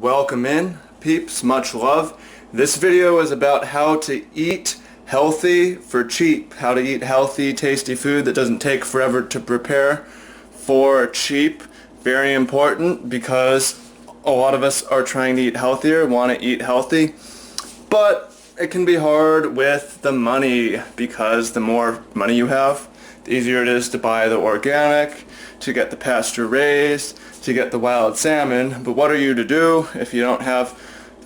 Welcome in, peeps, much love. This video is about how to eat healthy for cheap. How to eat healthy, tasty food that doesn't take forever to prepare for cheap. Very important because a lot of us are trying to eat healthier, want to eat healthy, but it can be hard with the money because the more money you have, the easier it is to buy the organic, to get the pasture raised, to get the wild salmon. But what are you to do if you don't have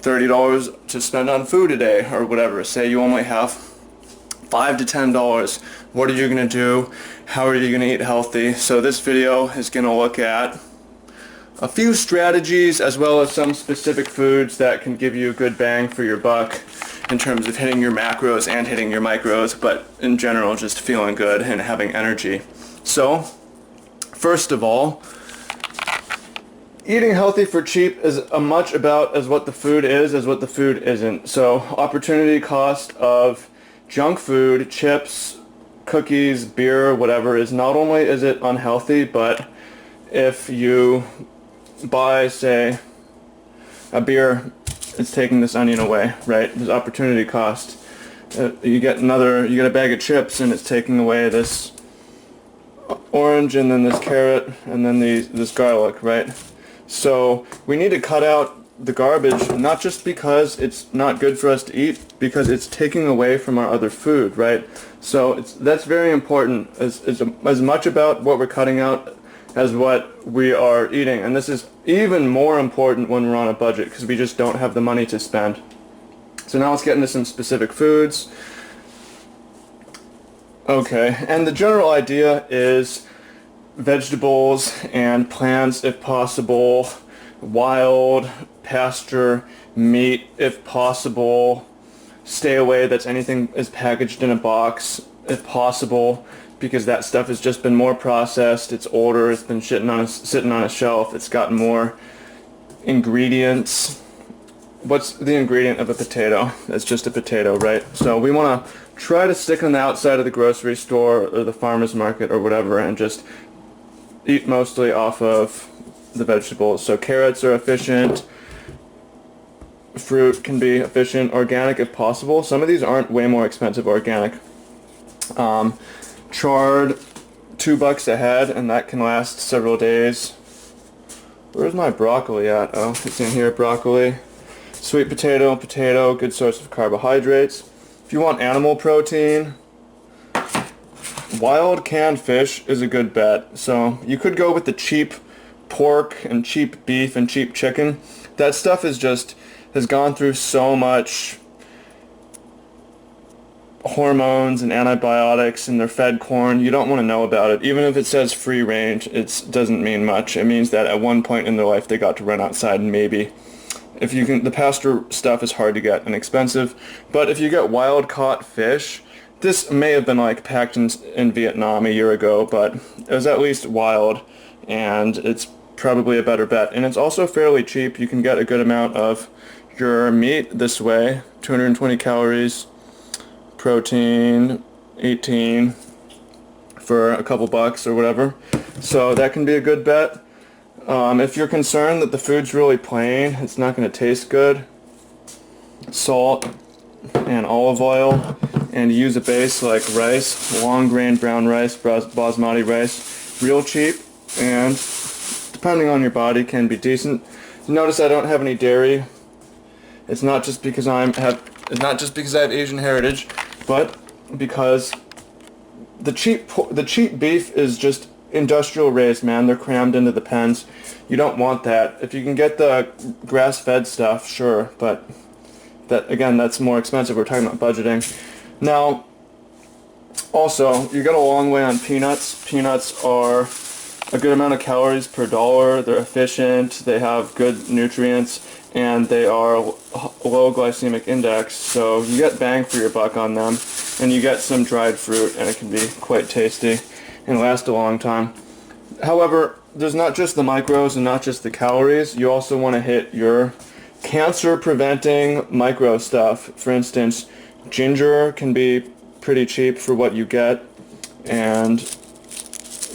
$30 to spend on food a day or whatever? Say you only have $5 to $10. What are you going to do? How are you going to eat healthy? So this video is going to look at a few strategies as well as some specific foods that can give you a good bang for your buck in terms of hitting your macros and hitting your micros, but in general just feeling good and having energy. So first of all, eating healthy for cheap is as much about as what the food is as what the food isn't. So opportunity cost of junk food, chips, cookies, beer, whatever, is not only is it unhealthy, but if you buy, say, a beer, it's taking this onion away, right? There's opportunity cost. You get a bag of chips and it's taking away this orange and then this carrot and then this garlic, right? So we need to cut out the garbage, not just because it's not good for us to eat, because it's taking away from our other food, right? So that's very important, as much about what we're cutting out as what we are eating. And this is even more important when we're on a budget because we just don't have the money to spend. So now let's get into some specific foods. Okay, and the general idea is vegetables and plants if possible, wild, pasture, meat if possible. Stay away that's anything is packaged in a box if possible, because that stuff has just been more processed, it's older, it's been sitting on a shelf, it's got more ingredients. What's the ingredient of a potato? It's just a potato, right? So we want to try to stick on the outside of the grocery store or the farmer's market or whatever and just eat mostly off of the vegetables. So carrots are efficient, fruit can be efficient, organic if possible. Some of these aren't way more expensive organic. Chard, $2 a head, and that can last several days. Where's my broccoli at? Oh, it's in here, broccoli. Sweet potato, good source of carbohydrates. If you want animal protein, wild canned fish is a good bet. So you could go with the cheap pork and cheap beef and cheap chicken. That stuff has gone through so much hormones and antibiotics, and they're fed corn. You don't want to know about it. Even if it says free range, it doesn't mean much. It means that at one point in their life they got to run outside, and maybe if you can, the pasture stuff is hard to get and expensive. But if you get wild caught fish, this may have been like packed in Vietnam a year ago, but it was at least wild, and it's probably a better bet. And it's also fairly cheap. You can get a good amount of your meat this way. 220 calories, protein 18 for a couple bucks or whatever. So that can be a good bet. If you're concerned that the food's really plain, it's not going to taste good, salt and olive oil, and use a base like rice, long grain brown rice, basmati rice, real cheap, and depending on your body can be decent. Notice I don't have any dairy. It's not just because I have Asian heritage, but because the cheap beef is just industrial raised, man. They're crammed into the pens. You don't want that. If you can get the grass-fed stuff, sure, but that's more expensive. We're talking about budgeting. Now, also, you got a long way on peanuts. Peanuts are a good amount of calories per dollar. They're efficient. They have good nutrients, and they are low glycemic index. So you get bang for your buck on them, and you get some dried fruit, and it can be quite tasty and last a long time. However, there's not just the micros and not just the calories. You also want to hit your cancer-preventing micro stuff. For instance, ginger can be pretty cheap for what you get, and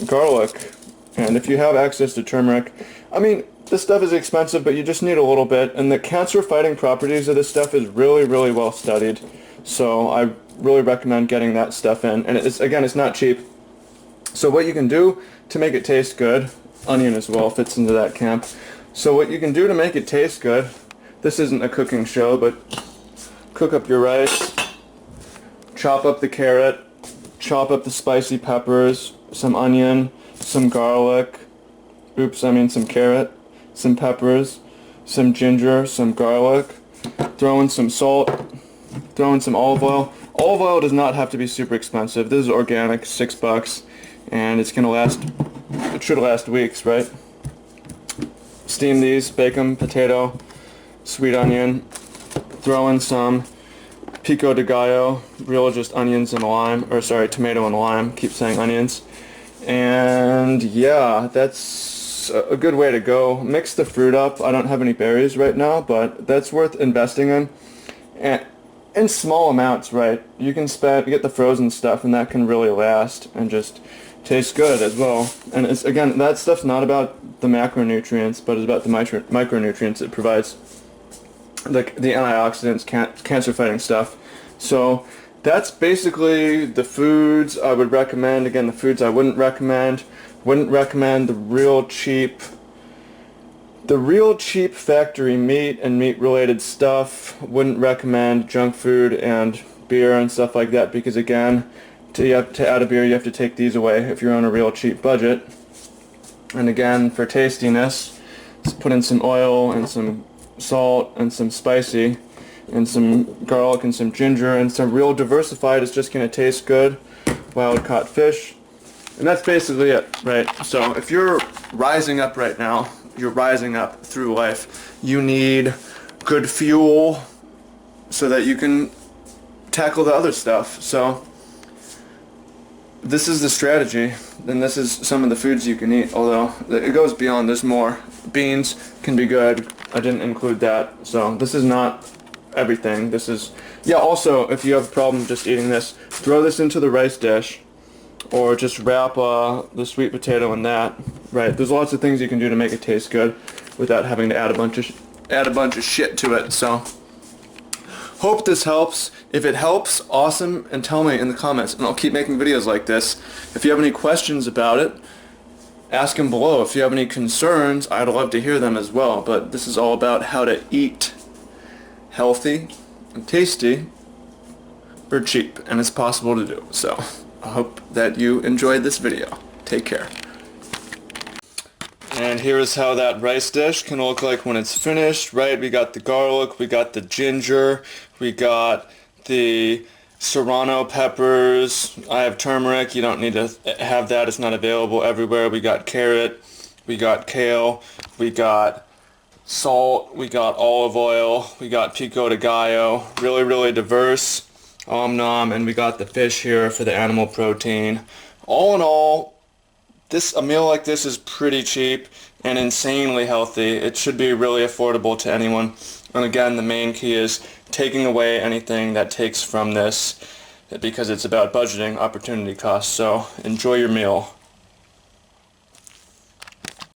garlic. And if you have access to turmeric, I mean, this stuff is expensive, but you just need a little bit. And the cancer-fighting properties of this stuff is really, really well studied. So I really recommend getting that stuff in. And again, it's not cheap. So what you can do to make it taste good, onion as well fits into that camp. So what you can do to make it taste good, this isn't a cooking show, but cook up your rice, chop up the carrot, chop up the spicy peppers, some onion, some garlic, some carrot, some peppers, some ginger, some garlic, throw in some salt, throw in some olive oil. Olive oil does not have to be super expensive. This is organic, $6, and it's gonna last, it should last weeks, right? Steam these, bake them, potato, sweet onion, throw in some pico de gallo, real just onions and lime, or sorry, tomato and lime, keep saying onions. And yeah, that's a good way to go. Mix the fruit up. I don't have any berries right now, but that's worth investing in. And in small amounts, right? You can get the frozen stuff, and that can really last and just taste good as well. And it's, again, that stuff's not about the macronutrients, but it's about the micronutrients it provides, like the antioxidants, cancer-fighting stuff. So that's basically the foods I would recommend. Again, the foods I wouldn't recommend. Wouldn't recommend the real cheap factory meat and meat-related stuff. Wouldn't recommend junk food and beer and stuff like that, because again, to add a beer, you have to take these away if you're on a real cheap budget. And again, for tastiness, just put in some oil and some salt and some spicy and some garlic and some ginger and some real diversified. It's just going to taste good. Wild caught fish. And that's basically it, right? So if you're rising up right now, you're rising up through life, you need good fuel so that you can tackle the other stuff. So this is the strategy, and this is some of the foods you can eat, although it goes beyond. There's more. Beans can be good. I didn't include that. So this is not everything. This is, yeah, also, if you have a problem just eating this, throw this into the rice dish, or just wrap the sweet potato in that, right? There's lots of things you can do to make it taste good without having to add a bunch of shit to it. So hope this helps. If it helps, awesome, and tell me in the comments, and I'll keep making videos like this. If you have any questions about it, ask them below. If you have any concerns, I'd love to hear them as well. But this is all about how to eat healthy and tasty for cheap, and it's possible to do. So I hope that you enjoyed this video. Take care. And here's how that rice dish can look like when it's finished, right? We got the garlic, we got the ginger, we got the serrano peppers. I have turmeric. You don't need to have that. It's not available everywhere. We got carrot, we got kale, we got salt, we got olive oil, we got pico de gallo. Really, really diverse. Om nom. And we got the fish here for the animal protein. All in all, a meal like this is pretty cheap and insanely healthy. It should be really affordable to anyone. And again, the main key is taking away anything that takes from this, because it's about budgeting opportunity costs. So enjoy your meal.